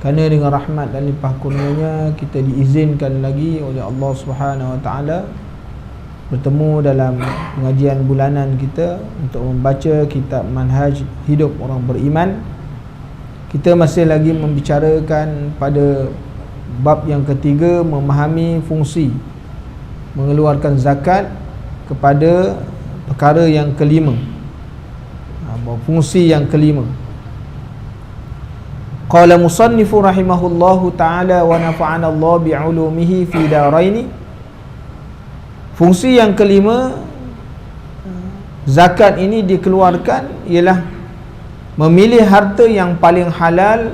Kerana dengan rahmat dan limpah kurnianya kita diizinkan lagi oleh Allah Subhanahu Wa Taala bertemu dalam pengajian bulanan kita untuk membaca kitab Manhaj Hidup Orang Beriman. Kita masih lagi membicarakan pada bab yang ketiga, memahami fungsi mengeluarkan zakat kepada perkara yang kelima, fungsi yang kelima. Qala musannifu rahimahullahu ta'ala wa nafa'ana Allah bi'ulumihi fi daraini. Fungsi yang kelima zakat ini dikeluarkan ialah memilih harta yang paling halal,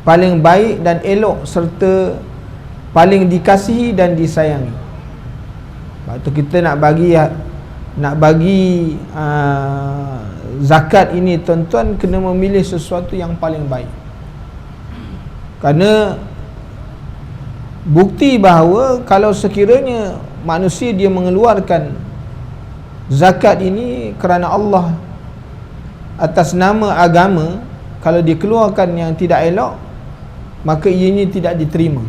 paling baik dan elok serta paling dikasihi dan disayangi. Sebab tu kita nak bagi zakat ini, tuan-tuan kena memilih sesuatu yang paling baik. Kerana bukti bahawa kalau sekiranya manusia dia mengeluarkan zakat ini kerana Allah atas nama agama, kalau dikeluarkan yang tidak elok, maka ianya tidak diterima.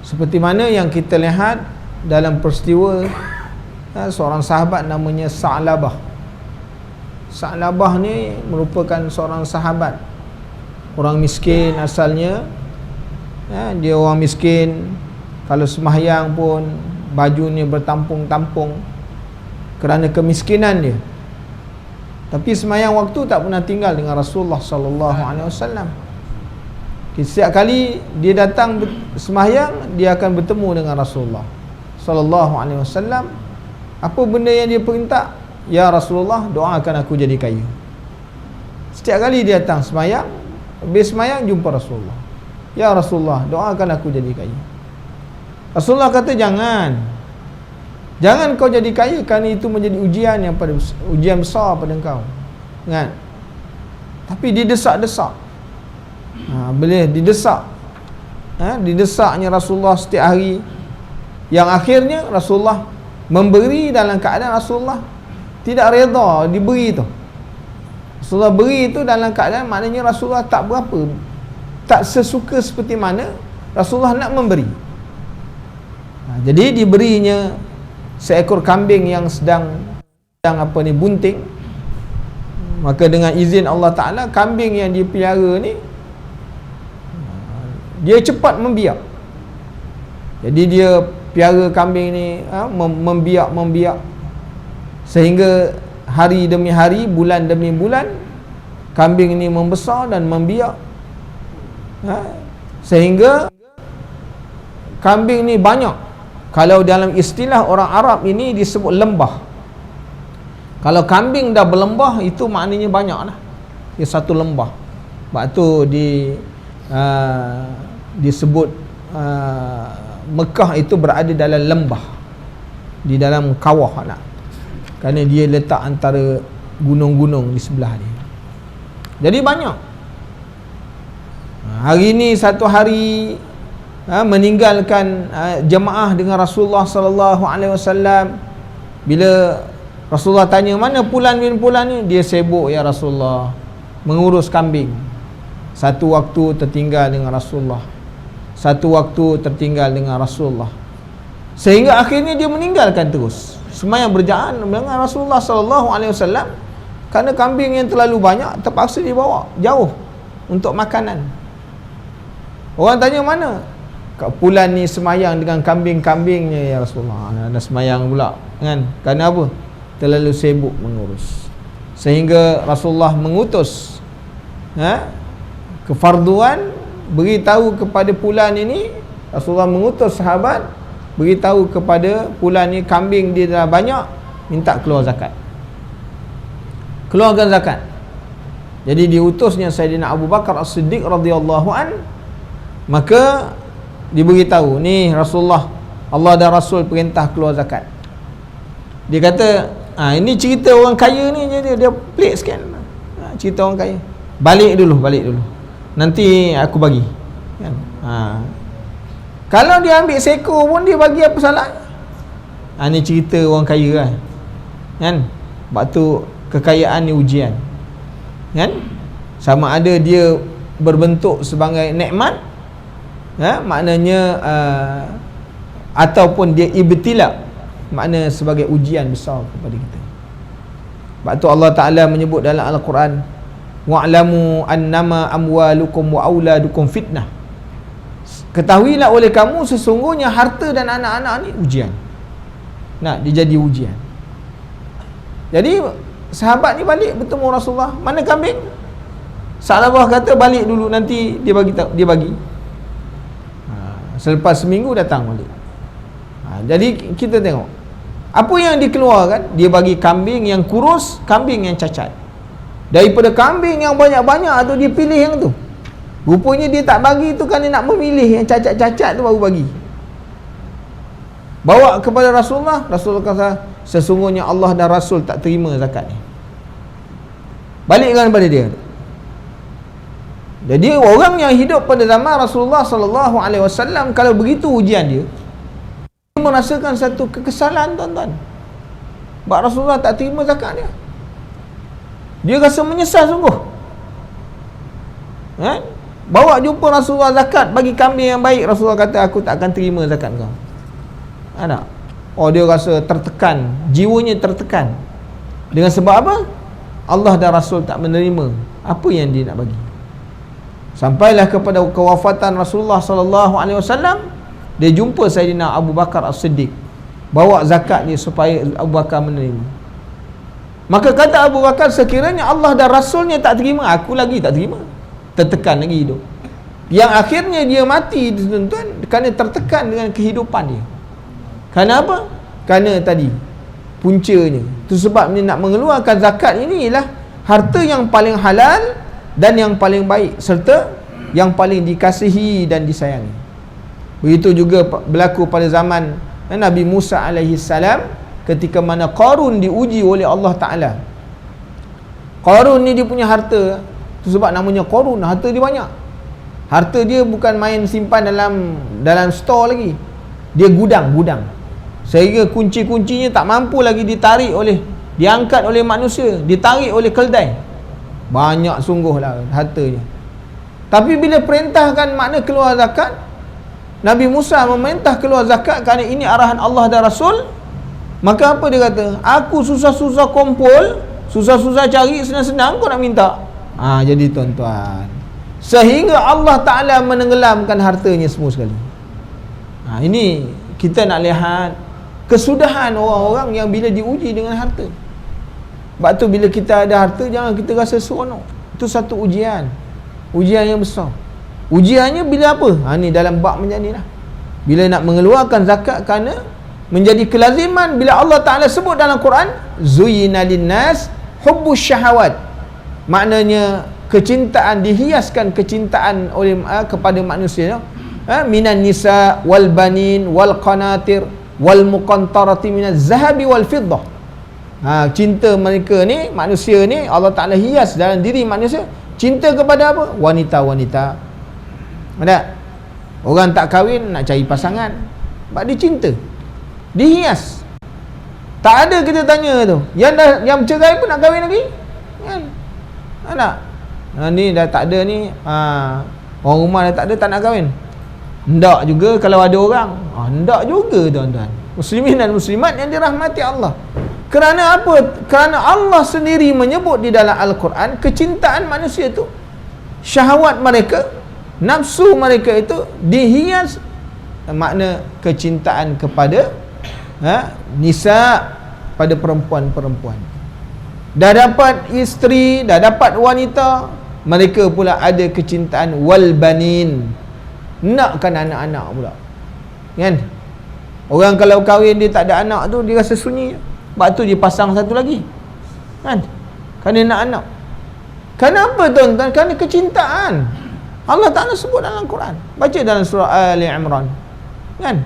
Seperti mana yang kita lihat dalam peristiwa seorang sahabat namanya Sa'labah. Sa'labah ni merupakan seorang sahabat, orang miskin asalnya. Dia orang miskin, kalau sembahyang pun bajunya bertampung-tampung kerana kemiskinan dia. Tapi sembahyang waktu tak pernah tinggal dengan Rasulullah sallallahu alaihi wasallam. Setiap kali dia datang sembahyang, dia akan bertemu dengan Rasulullah sallallahu alaihi wasallam. Apa benda yang dia perintah? Ya Rasulullah, doakan aku jadi kaya. Setiap kali dia datang sembahyang, habis sembahyang jumpa Rasulullah. Ya Rasulullah, doakan aku jadi kaya. Rasulullah kata jangan kau jadi kaya, kerana itu menjadi ujian besar pada engkau, kan? Tapi didesak-desak. Boleh didesak. Didesaknya Rasulullah setiap hari, yang akhirnya Rasulullah memberi dalam keadaan Rasulullah tidak redha diberi tu. Rasulullah beri itu dalam keadaan maknanya Rasulullah tak sesuka seperti mana Rasulullah nak memberi. Jadi diberinya seekor kambing yang sedang bunting. Maka dengan izin Allah Ta'ala, kambing yang dipelihara ni dia cepat membiak. Jadi dia piara kambing ni membiak sehingga hari demi hari, bulan demi bulan, kambing ini membesar dan membiak, sehingga kambing ni banyak. Kalau dalam istilah orang Arab ini disebut lembah. Kalau kambing dah berlembah, itu maknanya banyak lah. Dia satu lembah. Sebab tu disebut Mekah itu berada dalam lembah, di dalam kawah lah, kerana dia letak antara gunung-gunung di sebelah dia. Jadi banyak. Hari ini satu hari meninggalkan jemaah dengan Rasulullah sallallahu alaihi wasallam. Bila Rasulullah tanya mana Fulan bin Fulan ni, dia sibuk ya Rasulullah mengurus kambing. Satu waktu tertinggal dengan Rasulullah, satu waktu tertinggal dengan Rasulullah, sehingga akhirnya dia meninggalkan terus sembahyang berjamaah dengan Rasulullah sallallahu alaihi wasallam, kerana kambing yang terlalu banyak terpaksa dibawa jauh untuk makanan. Orang tanya mana Kak Fulan ni sembahyang dengan kambing-kambingnya ya Rasulullah. Ada sembahyang pula, kan? Kerana apa? Terlalu sibuk mengurus. Sehingga Rasulullah mengutus kefarduan, beritahu kepada Fulan ini. Rasulullah mengutus sahabat beritahu kepada Fulan ni kambing dia dah banyak, minta keluar zakat, keluarkan zakat. Jadi diutusnya Sayyidina Abu Bakar As-Siddiq radhiyallahu an. Maka diberitahu, ni Rasulullah, Allah dan Rasul perintah keluar zakat. Dia kata, ini cerita orang kaya ni, dia pelik sikit. Cerita orang kaya. Balik dulu, nanti aku bagi, kan? Kalau dia ambil seekor pun dia bagi, apa salah? Ni cerita orang kaya, kan? Sebab tu kekayaan ni ujian, kan? Sama ada dia berbentuk sebagai nikmat, maknanya ataupun dia ibtila, makna sebagai ujian besar kepada kita. Sebab tu Allah Ta'ala menyebut dalam Al-Quran, wa'lamu annama amwalukum wa auladukum fitnah. Ketahuilah oleh kamu sesungguhnya harta dan anak-anak ni ujian. Nak dia jadi ujian. Jadi sahabat ni balik bertemu Rasulullah, mana kambing? Sa'labah kata balik dulu, nanti dia bagi. Selepas seminggu datang balik. Jadi kita tengok apa yang dikeluarkan. Dia bagi kambing yang kurus, kambing yang cacat. Daripada kambing yang banyak-banyak tu, dia pilih yang tu. Rupanya dia tak bagi tu kerana nak memilih yang cacat-cacat tu baru bagi. Bawa kepada Rasulullah. Rasulullah kata, sesungguhnya Allah dan Rasul tak terima zakat ni. Balikkan kepada dia. Jadi orang yang hidup pada zaman Rasulullah sallallahu alaihi wasallam, kalau begitu ujian dia merasakan satu kekesalan, tuan-tuan. Sebab Rasulullah tak terima zakat dia. Dia rasa menyesal sungguh. Bawa jumpa Rasulullah zakat, bagi kambing yang baik. Rasulullah kata, aku tak akan terima zakat kau. Ada? Oh, dia rasa tertekan, jiwanya tertekan. Dengan sebab apa? Allah dan Rasul tak menerima apa yang dia nak bagi. Sampailah kepada kewafatan Rasulullah sallallahu alaihi wasallam, dia jumpa Sayyidina Abu Bakar As-Siddiq, bawa zakat ni supaya Abu Bakar menerima. Maka kata Abu Bakar, sekiranya Allah dan Rasulnya tak terima, aku lagi tak terima. Tertekan lagi hidup. Yang akhirnya dia mati, tuan-tuan, kerana tertekan dengan kehidupan dia. Kerana apa? Kerana tadi puncanya. Itu sebab dia nak mengeluarkan zakat ini ialah harta yang paling halal dan yang paling baik, serta yang paling dikasihi dan disayangi. Begitu juga berlaku pada zaman Nabi Musa alaihi salam, ketika mana Qarun diuji oleh Allah Ta'ala. Qarun ni dia punya harta, itu sebab namanya Qarun, harta dia banyak. Harta dia bukan main simpan dalam store lagi. Dia gudang. Sehingga kunci-kuncinya tak mampu lagi diangkat oleh manusia, ditarik oleh keldai. Banyak sungguhlah hartanya. Tapi bila perintahkan makna keluar zakat, Nabi Musa memerintah keluar zakat kerana ini arahan Allah dan Rasul. Maka apa dia kata? Aku susah-susah kumpul, susah-susah cari, senang-senang kau nak minta. Jadi tuan-tuan, sehingga Allah Ta'ala menenggelamkan hartanya semua sekali. Ini kita nak lihat kesudahan orang-orang yang bila diuji dengan harta. Sebab tu bila kita ada harta, jangan kita rasa seronok. Itu satu ujian yang besar. Ujiannya bila apa? Ni dalam bab macam ni lah. Bila nak mengeluarkan zakat, kerana menjadi kelaziman bila Allah Ta'ala sebut dalam Quran, Zuyyina linnas hubbus syahawat. Maknanya kecintaan, dihiaskan kecintaan oleh kepada manusia, minan nisa wal banin wal qanatir wal muqantarati minaz zahabi wal fiddah. Cinta mereka ni, manusia ni, Allah Ta'ala hias dalam diri manusia cinta kepada apa? Wanita-wanita. Ada? Orang tak kahwin nak cari pasangan, sebab dia cinta, dihias. Tak ada kita tanya tu, yang bercerai pun nak kahwin lagi kan? Ada? Ni dah tak ada ni, orang rumah dah tak ada, tak nak kahwin. Hendak juga kalau ada orang. Hendak juga tuan-tuan, muslimin dan muslimat yang dirahmati Allah. Kerana apa? Kerana Allah sendiri menyebut di dalam Al-Quran, kecintaan manusia itu, syahwat mereka, nafsu mereka itu dihias, makna kecintaan kepada nisa, pada perempuan-perempuan. Dah dapat isteri, dah dapat wanita, mereka pula ada kecintaan wal banin, nakkan anak-anak pula. Kan? Orang kalau kahwin dia tak ada anak tu, dia rasa sunyi. Sebab tu dia pasang satu lagi. Kan? Kerana nak anak. Kenapa tuan-tuan? Kerana kecintaan. Allah Ta'ala sebut dalam Quran. Baca dalam surah Ali Imran. Kan?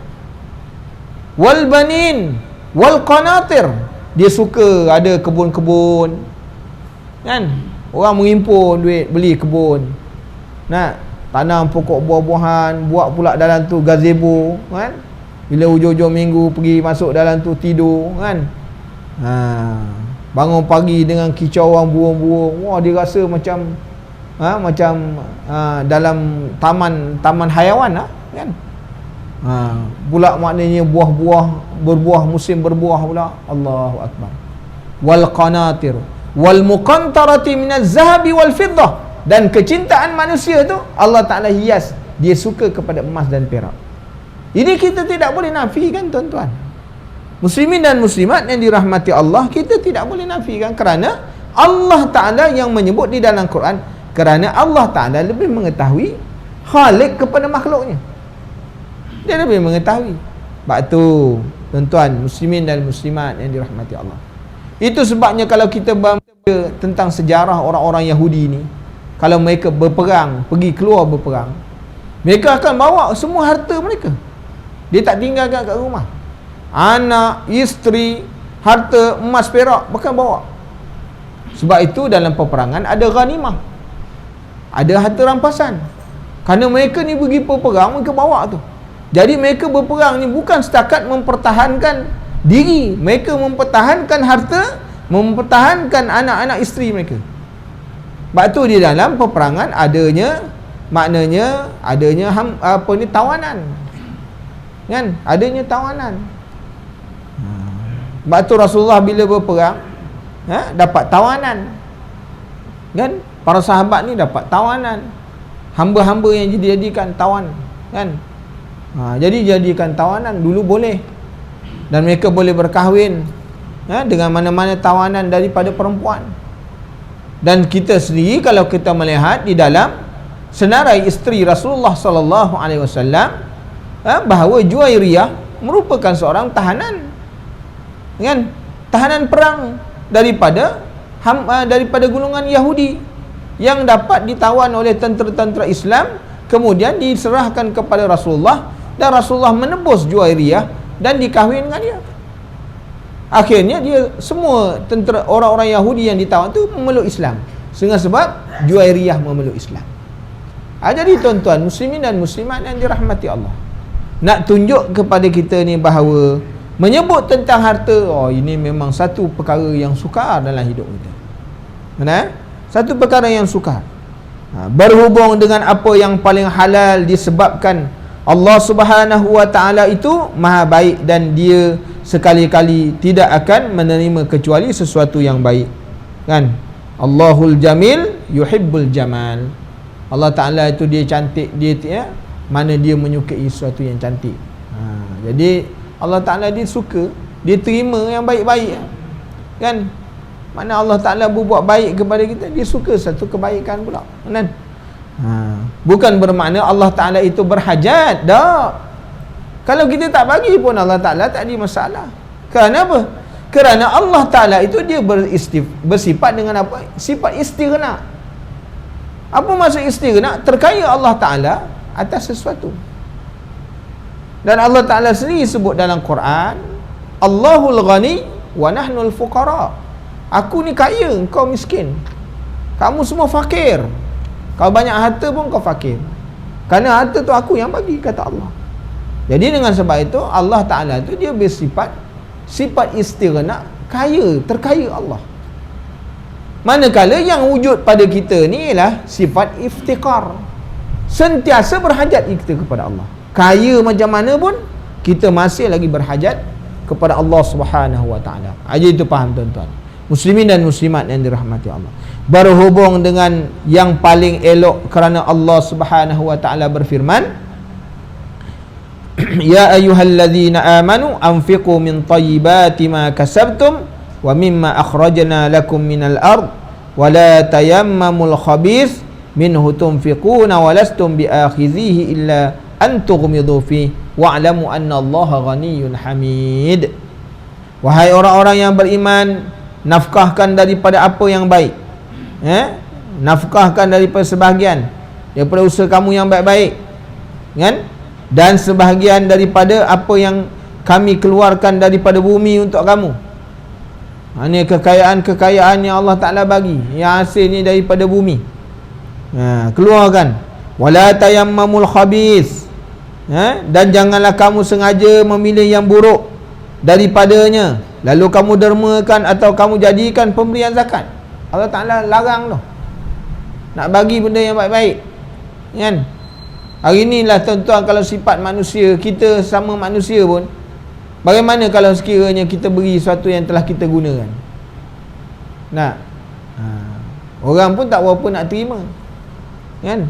Wal banin wal qanatir. Dia suka ada kebun-kebun. Kan? Orang mengimpun duit beli kebun. Nak tanam pokok buah-buahan, buat pula dalam tu gazebo, kan? Bila hujung-hujung minggu pergi masuk dalam tu tidur, kan? Bangun pagi dengan kicauan burung-burung. Wah, dia rasa macam macam dalam taman haiwan kan. Pula maknanya buah-buah berbuah, musim berbuah pula. Allahu akbar. Wal qanatir wal muqantarati minaz zahabi wal fiddah. Dan kecintaan manusia tu Allah Ta'ala hias, dia suka kepada emas dan perak. Ini kita tidak boleh nafikan tuan-tuan. Muslimin dan muslimat yang dirahmati Allah, kita tidak boleh nafikan, kerana Allah Ta'ala yang menyebut di dalam Quran, kerana Allah Ta'ala lebih mengetahui khalik kepada makhluknya. Dia lebih mengetahui. Sebab tu tuan-tuan muslimin dan muslimat yang dirahmati Allah, itu sebabnya kalau kita baca tentang sejarah orang-orang Yahudi ni, kalau mereka berperang, pergi keluar berperang, mereka akan bawa semua harta mereka. Dia tak tinggalkan kat rumah. Anak, isteri, harta, emas, perak, bahkan bawa. Sebab itu dalam peperangan ada ghanimah, ada harta rampasan. Kerana mereka ni pergi berperang, mereka bawa tu. Jadi mereka berperang ni bukan setakat mempertahankan diri, mereka mempertahankan harta, mempertahankan anak-anak isteri mereka. Sebab tu di dalam peperangan adanya, maknanya adanya tawanan. Kan? Adanya tawanan. Sebab tu Rasulullah bila berperang dapat tawanan. Kan? Para sahabat ni dapat tawanan. Hamba-hamba yang dijadikan tawan, kan? Jadi jadikan tawanan dulu boleh. Dan mereka boleh berkahwin dengan mana-mana tawanan daripada perempuan. Dan kita sendiri kalau kita melihat di dalam senarai isteri Rasulullah sallallahu alaihi wasallam, bahawa Juwairiyah merupakan seorang tahanan, kan? Tahanan perang daripada golongan Yahudi yang dapat ditawan oleh tentera-tentera Islam, kemudian diserahkan kepada Rasulullah, dan Rasulullah menebus Juwairiyah dan dikahwin dengan dia. Akhirnya dia, semua tentera orang-orang Yahudi yang ditawan tu memeluk Islam, sehingga sebab Juwairiyah memeluk Islam. Jadi tuan-tuan muslimin dan muslimat yang dirahmati Allah, nak tunjuk kepada kita ni bahawa menyebut tentang harta, ini memang satu perkara yang sukar dalam hidup kita. Mana? Satu perkara yang sukar. Berhubung dengan apa yang paling halal, disebabkan Allah Subhanahu wa ta'ala itu maha baik, dan dia sekali-kali tidak akan menerima kecuali sesuatu yang baik, kan? Allahul Jamil yuhibbul jamal. Allah Ta'ala itu dia cantik, dia mana dia menyukai sesuatu yang cantik. Jadi Allah Ta'ala dia suka, dia terima yang baik-baik, kan? Mana Allah Ta'ala berbuat baik kepada kita, dia suka satu kebaikan pula, kan? Bukan bermakna Allah Ta'ala itu berhajat, tak. Kalau kita tak bagi pun Allah Ta'ala tak ada masalah. Kerana apa? Kerana Allah Ta'ala itu dia bersifat dengan apa? Sifat istighna. Apa maksud istighna? Terkaya Allah Ta'ala atas sesuatu. Dan Allah Ta'ala sendiri sebut dalam Quran, Allahul Ghani wa nahnul fuqara. Aku ni kaya, kau miskin. Kamu semua fakir. Kau banyak harta pun kau fakir. Kerana harta tu aku yang bagi, kata Allah. Jadi dengan sebab itu Allah Ta'ala tu dia bersifat sifat istighna, kaya, terkaya Allah. Manakala yang wujud pada kita ni ialah sifat iftikar, sentiasa berhajat kita kepada Allah. Kaya macam mana pun kita masih lagi berhajat kepada Allah Subhanahu wa ta'ala. Jadi itu faham tuan-tuan muslimin dan muslimat yang dirahmati Allah. Berhubung dengan yang paling elok, kerana Allah Subhanahu wa ta'ala berfirman, Ya ayyuhalladzina amanu anfiqu min tayyibati ma kasabtum wa mimma akhrajna lakum minal ard wa la tayammamul khabith minhu tunfiquna wa lastum biakhidhihi illa an tughmidu fi wa'lamu anna Allaha ghaniyyun hamid. Wahai orang-orang yang beriman, nafkahkan daripada apa yang baik, nafkahkan daripada sebahagian daripada usaha kamu yang baik-baik, kan? Dan sebahagian daripada apa yang kami keluarkan daripada bumi untuk kamu. Ini kekayaan-kekayaan yang Allah Ta'ala bagi, yang hasilnya daripada bumi. Keluarkan. Wala tayammamul khabith, dan janganlah kamu sengaja memilih yang buruk daripadanya, lalu kamu dermakan atau kamu jadikan pemberian zakat. Allah Ta'ala larang tu. nak bagi benda yang baik-baik, kan? Hari inilah tuan-tuan, kalau sifat manusia, kita sama manusia pun, bagaimana kalau sekiranya kita beri sesuatu yang telah kita gunakan? Orang pun tak berapa nak terima, kan?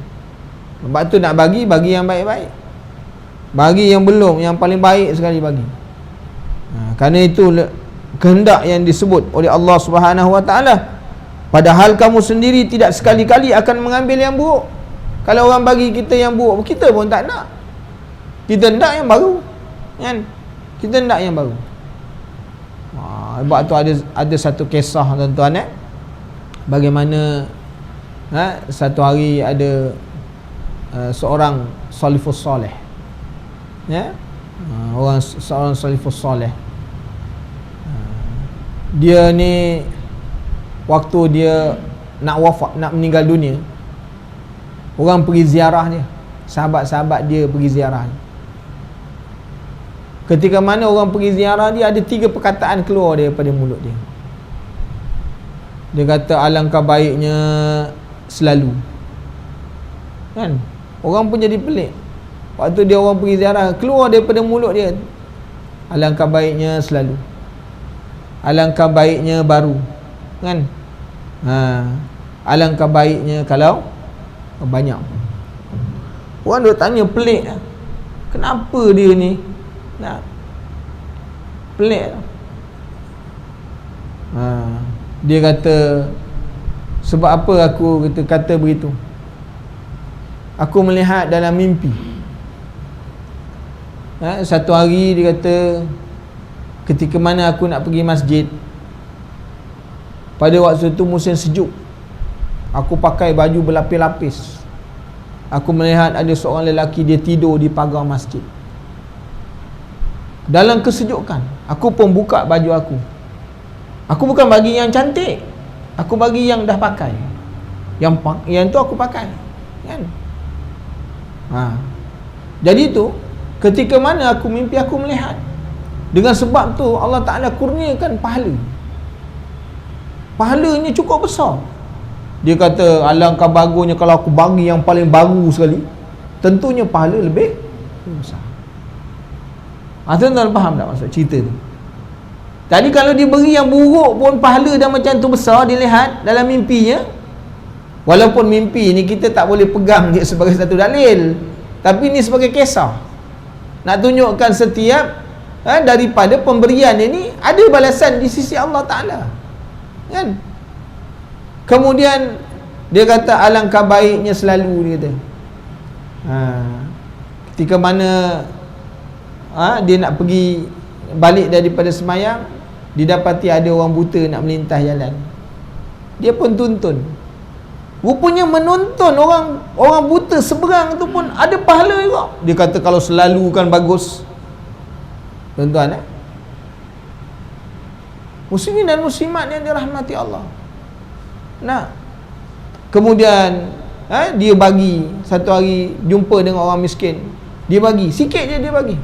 Sebab tu nak bagi yang baik-baik, bagi yang belum, yang paling baik sekali bagi. Kerana itu kehendak yang disebut oleh Allah Subhanahu Wa Taala. Padahal kamu sendiri tidak sekali-kali akan mengambil yang buruk. Kalau orang bagi kita yang buruk, kita pun tak nak. Kita nak yang baru, kan? Kita nak yang baru. Sebab tu ada satu kisah, tuan-tuan, bagaimana satu hari ada seorang salafus soleh, seorang salafus soleh. Dia ni waktu dia nak wafat, nak meninggal dunia, orang pergi ziarah dia, sahabat-sahabat dia pergi ziarah dia. Ketika mana orang pergi ziarah dia, ada 3 perkataan keluar daripada mulut dia. Dia kata, alangkah baiknya selalu, kan? Orang pun jadi pelik. Waktu dia orang pergi ziarah, keluar daripada mulut dia, alangkah baiknya selalu, alangkah baiknya baru, kan? Alangkah baiknya kalau banyak. Orang duk tanya, pelik, kenapa dia ni pelik. Dia kata, sebab apa aku kata begitu? Aku melihat dalam mimpi. Satu hari dia kata, ketika mana aku nak pergi masjid, pada waktu itu musim sejuk, aku pakai baju berlapis-lapis. Aku melihat ada seorang lelaki, dia tidur di pagar masjid. Dalam kesejukan, aku pun buka baju aku. Aku bukan bagi yang cantik, aku bagi yang dah pakai. Yang tu aku pakai, kan? Jadi tu, ketika mana aku mimpi, aku melihat. Dengan sebab tu Allah Ta'ala kurniakan pahala. Pahalanya cukup besar. Dia kata, alangkah bagusnya kalau aku bagi yang paling baru sekali, tentunya pahala lebih besar. Tuan-tuan faham tak maksud cerita tu? Tadi kalau diberi yang buruk pun pahala dah macam tu besar, dilihat dalam mimpinya. Walaupun mimpi ni kita tak boleh pegang dia sebagai satu dalil, tapi ni sebagai kisah, nak tunjukkan setiap daripada pemberian ini ada balasan di sisi Allah Ta'ala, kan? Kemudian dia kata, alangkah baiknya selalu, dia kata, ketika mana dia nak pergi balik daripada semayang, didapati ada orang buta nak melintas jalan. Dia pun tuntun. Rupanya menonton orang buta seberang tu pun ada pahala juga. Dia kata, kalau selalu kan bagus. Tuan-tuan, muslimin dan muslimat yang dirahmati Allah. Kemudian dia bagi, satu hari jumpa dengan orang miskin, dia bagi sikit je, dia bagi.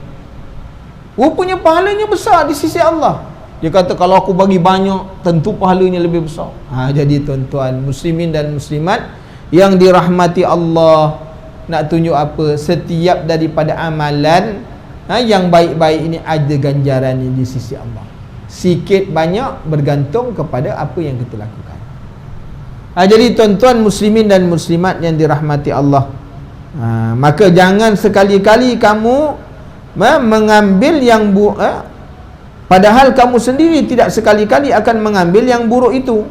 Rupanya pahalanya besar di sisi Allah. Dia kata, kalau aku bagi banyak, tentu pahalanya lebih besar. Jadi tuan-tuan, muslimin dan muslimat yang dirahmati Allah, nak tunjuk apa? Setiap daripada amalan yang baik-baik ini ada ganjarannya di sisi Allah. Sikit banyak bergantung kepada apa yang kita lakukan. Jadi tuan-tuan muslimin dan muslimat yang dirahmati Allah, maka jangan sekali-kali kamu mengambil yang padahal kamu sendiri tidak sekali-kali akan mengambil yang buruk itu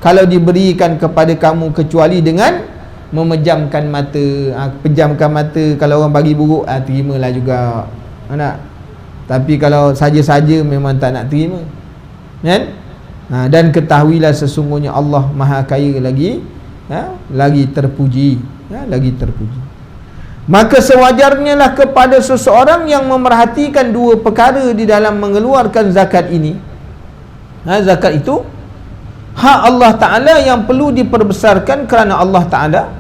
kalau diberikan kepada kamu, kecuali dengan memejamkan mata. Pejamkan mata, kalau orang bagi buruk, terimalah juga, tapi kalau saja-saja memang tak nak terima, kan? Dan ketahuilah sesungguhnya Allah Maha Kaya lagi terpuji, lagi terpuji. Maka sewajarnya lah kepada seseorang yang memerhatikan 2 perkara di dalam mengeluarkan zakat ini. Zakat itu hak Allah Ta'ala yang perlu diperbesarkan, kerana Allah Ta'ala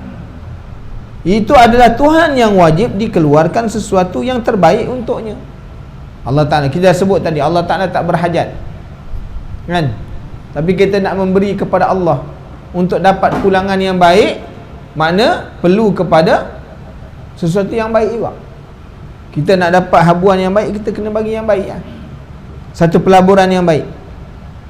itu adalah Tuhan yang wajib dikeluarkan sesuatu yang terbaik untuknya. Allah Ta'ala, kita sebut tadi, Allah Ta'ala tak berhajat, kan? Tapi kita nak memberi kepada Allah untuk dapat pulangan yang baik, makna perlu kepada sesuatu yang baik juga. Kita nak dapat habuan yang baik, kita kena bagi yang baik lah. Satu pelaburan yang baik.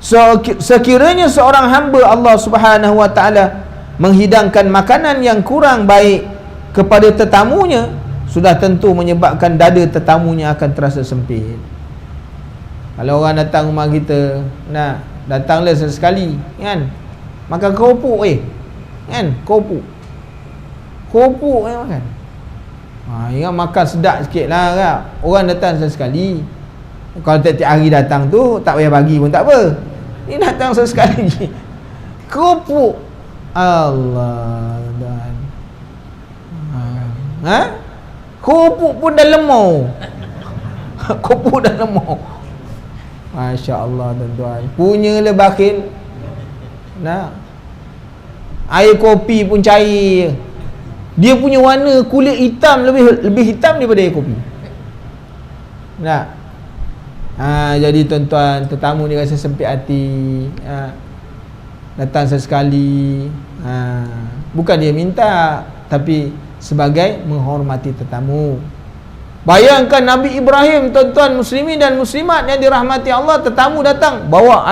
So sekiranya seorang hamba Allah Subhanahu wa taala menghidangkan makanan yang kurang baik kepada tetamunya, sudah tentu menyebabkan dada tetamunya akan terasa sempit. Kalau orang datang rumah kita, nah, datanglah sesekali, kan, makan keropok kan, keropok makan. Ingat makan sedap sikit lah kan? Orang datang sesekali. Kalau tiap-tiap hari datang tu tak payah bagi pun tak apa. Ni datang sesekali keropok, Allah dan keropok pun dah lemau. Keropok dah lemau. Masya Allah tuan-tuan. Punyalah bakhil. Nah, air kopi pun cair. Dia punya warna kulit hitam lebih hitam daripada air kopi. Nah, jadi tuan-tuan, tetamu ni rasa sempit hati, datang sesekali, bukan dia minta, tapi sebagai menghormati tetamu. Bayangkan Nabi Ibrahim, tuan-tuan muslimin dan muslimat yang dirahmati Allah, tetamu datang bawa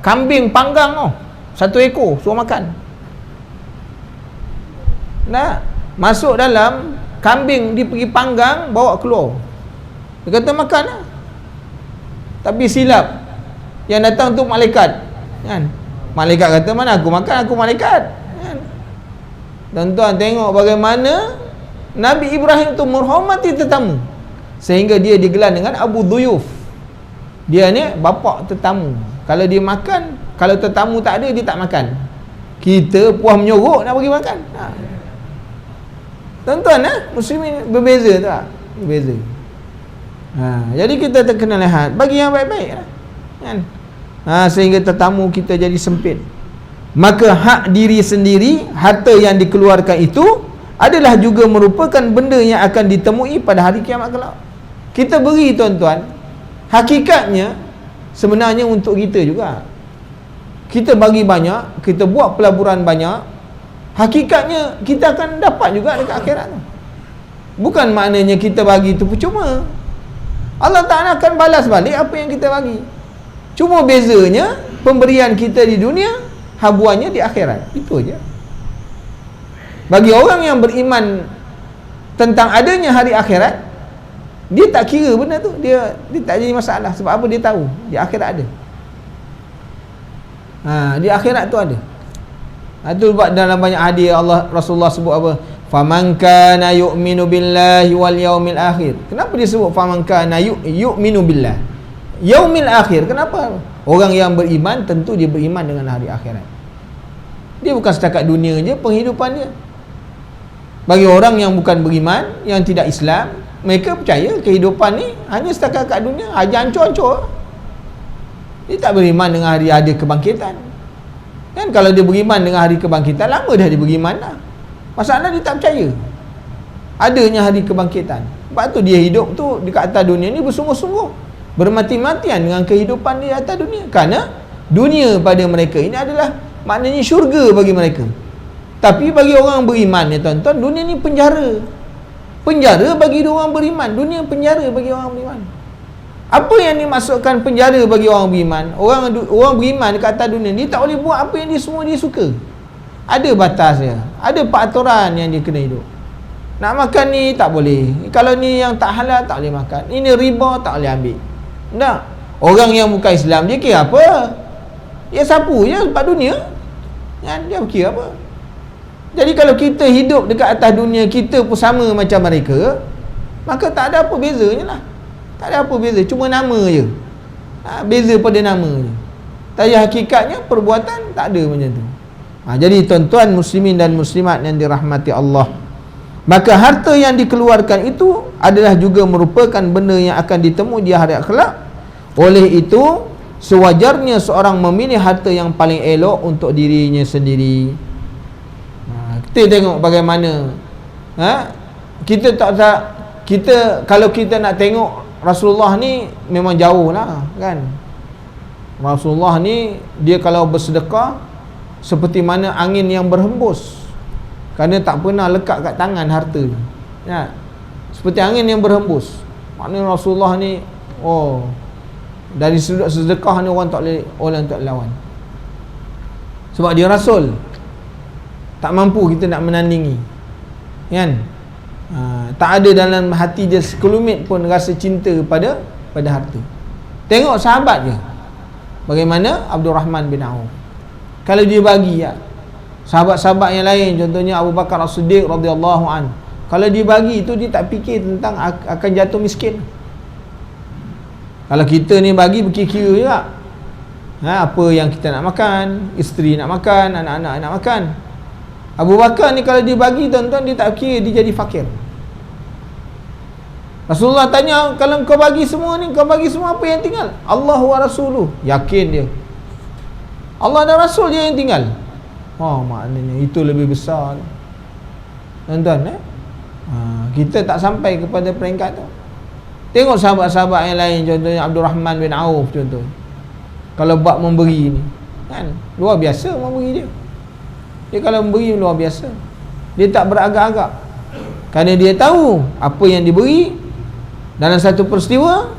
kambing panggang, 1 ekor, suruh makan. Nah, masuk dalam kambing, dia pergi panggang, bawa keluar. Dia kata makan lah. Tapi silap, yang datang tu malaikat, kan? Malaikat kata, mana aku makan, aku malaikat, kan? Tuan-tuan tengok bagaimana Nabi Ibrahim tu menghormati tetamu, sehingga dia digelar dengan Abu Dhuyuf. Dia ni bapa tetamu. Kalau dia makan, kalau tetamu tak ada, dia tak makan. Kita puas menyorok nak bagi makan. Tuan-tuan, muslimin berbeza tak? Berbeza. Jadi kita kena lihat bagi yang baik-baik, kan? Sehingga tetamu kita jadi sempit. Maka hak diri sendiri, harta yang dikeluarkan itu adalah juga merupakan benda yang akan ditemui pada hari kiamat kelak. Kita beri, tuan-tuan, hakikatnya sebenarnya untuk kita juga. Kita bagi banyak, kita buat pelaburan banyak, hakikatnya kita akan dapat juga dekat akhirat tu. Bukan maknanya kita bagi itu percuma. Allah Ta'ala akan balas balik apa yang kita bagi. Cuma bezanya pemberian kita di dunia, habuannya di akhirat. Itu aja. Bagi orang yang beriman tentang adanya hari akhirat, dia tak kira benda tu, dia tak jadi masalah. Sebab apa? Dia tahu di akhirat ada. Di akhirat tu ada. Itu sebab dalam banyak hadis Allah, Rasulullah sebut apa? Faman kana yu'minu billahi wal yaumil akhir. Kenapa dia sebut faman kana yu'minu billah yaumil akhir? Kenapa? Orang yang beriman tentu dia beriman dengan hari akhirat. Dia bukan setakat dunia je penghidupan dia. Bagi orang yang bukan beriman, yang tidak Islam, mereka percaya kehidupan ni hanya setakat kat dunia, aja hancur-hancur. Dia tak beriman dengan hari ada kebangkitan. Kan kalau dia beriman dengan hari kebangkitan, lama dah dia beriman dah. Masalah dia tak percaya adanya hari kebangkitan. Sebab tu dia hidup tu dekat atas dunia ni bersungguh-sungguh, bermati-matian dengan kehidupan dia atas dunia. Kerana dunia pada mereka ini adalah maknanya syurga bagi mereka. Tapi bagi orang beriman ni, tuan-tuan, dunia ni penjara. Penjara bagi orang beriman, dunia penjara bagi orang beriman. Apa yang dimaksudkan penjara bagi orang beriman? Orang beriman dekat atas dunia ni tak boleh buat apa yang semua dia suka. Ada batasnya, ada peraturan yang dia kena hidup. Nak makan ni tak boleh, kalau ni yang tak halal tak boleh makan, ini riba tak boleh ambil. Tak. Orang yang bukan Islam, dia kira apa? Dia sapu je sebab dunia, kan? Dia kira apa? Jadi kalau kita hidup dekat atas dunia, kita pun sama macam mereka, maka tak ada apa bezanya lah. Tak ada apa beza, cuma nama je. Beza pada nama je. Tapi hakikatnya perbuatan tak ada macam tu. Jadi tuan-tuan muslimin dan muslimat yang dirahmati Allah, maka harta yang dikeluarkan itu adalah juga merupakan benda yang akan ditemui di hari akhirat. Oleh itu sewajarnya seorang memilih harta yang paling elok untuk dirinya sendiri. Kita tengok bagaimana kita kalau kita nak tengok Rasulullah ni memang jauh lah, kan? Rasulullah ni dia kalau bersedekah seperti mana angin yang berhembus, kerana tak pernah lekat kat tangan harta tu. Ya. Seperti angin yang berhembus. Maknanya Rasulullah ni dari sudut sedekah ni orang tak boleh lawan. Sebab dia Rasul. Tak mampu kita nak menandingi. Kan? Tak ada dalam hati dia sekelumit pun rasa cinta pada harta. Tengok sahabat je. Bagaimana Abdul Rahman bin Auf. Kalau dia bagi sahabat-sahabat yang lain, contohnya Abu Bakar As-Siddiq radhiyallahu an, kalau dia bagi itu dia tak fikir tentang akan jatuh miskin. Kalau kita ni bagi berkira-kira juga. Apa yang kita nak makan, isteri nak makan, anak-anak nak makan. Abu Bakar ni kalau dia bagi, tuan-tuan, dia tak kira dia jadi fakir. Rasulullah tanya, kalau kau bagi semua ni, kau bagi semua apa yang tinggal? Allah wa Rasuluh. Yakin dia. Allah dan Rasul je yang tinggal. Maknanya itu lebih besar. Tuan-tuan, kita tak sampai kepada peringkat tu. Tengok sahabat-sahabat yang lain, contohnya Abdul Rahman bin Auf contoh. Kalau bab memberi ni, kan, luar biasa memberi dia. Dia kalau memberi luar biasa. Dia tak beragak-agak. Kerana dia tahu apa yang diberi. Dalam satu peristiwa,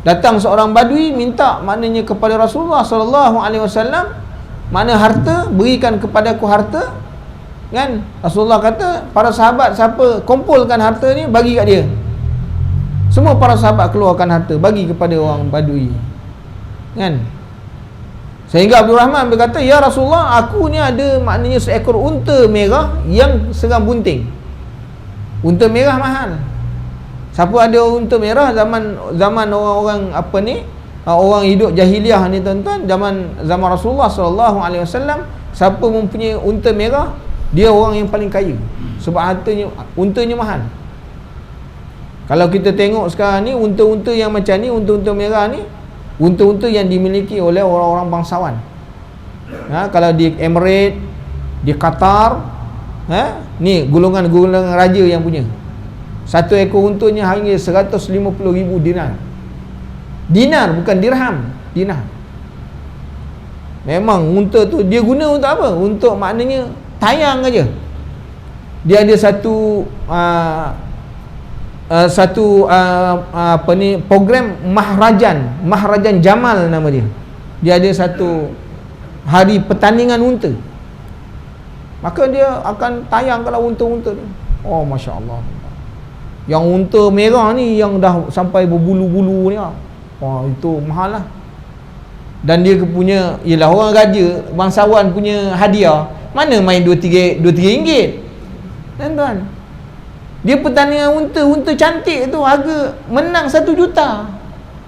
datang seorang badui minta maknanya kepada Rasulullah sallallahu alaihi wasallam, mana harta, berikan kepadaku harta. Kan? Rasulullah kata, para sahabat siapa kumpulkan harta ni, bagi kat dia. Semua para sahabat keluarkan harta, bagi kepada orang badui. Kan? Sehingga Abdul Rahman berkata, ya Rasulullah, aku ni ada maknanya seekor unta merah yang sedang bunting. Unta merah mahal. Siapa ada unta merah zaman orang-orang orang hidup jahiliah ni, tuan-tuan, zaman Rasulullah sallallahu alaihi wasallam, siapa mempunyai unta merah, dia orang yang paling kaya. Sebab untanya mahal. Kalau kita tengok sekarang ni, unta-unta yang macam ni, unta-unta merah ni, unta-unta yang dimiliki oleh orang-orang bangsawan. Kalau di Emirates, di Qatar, ni golongan-golongan raja yang punya. Satu ekor untanya harga 150,000 dinar. Dinar, bukan dirham. Dinar. Memang unta tu dia guna untuk apa? Untuk maknanya tayang aja. Dia ada program Mahrajan Jamal nama dia. Dia ada satu hari pertandingan unta. Maka dia akan tayang kalau unta-unta tu. Masya Allah. Yang unta merah ni yang dah sampai berbulu-bulu ni, itu mahal lah. Dan dia punya, ialah orang raja, bangsawan punya hadiah, mana main 2-3 ringgit. Tuan-tuan, dia pertandingan unta cantik tu harga menang 1 juta.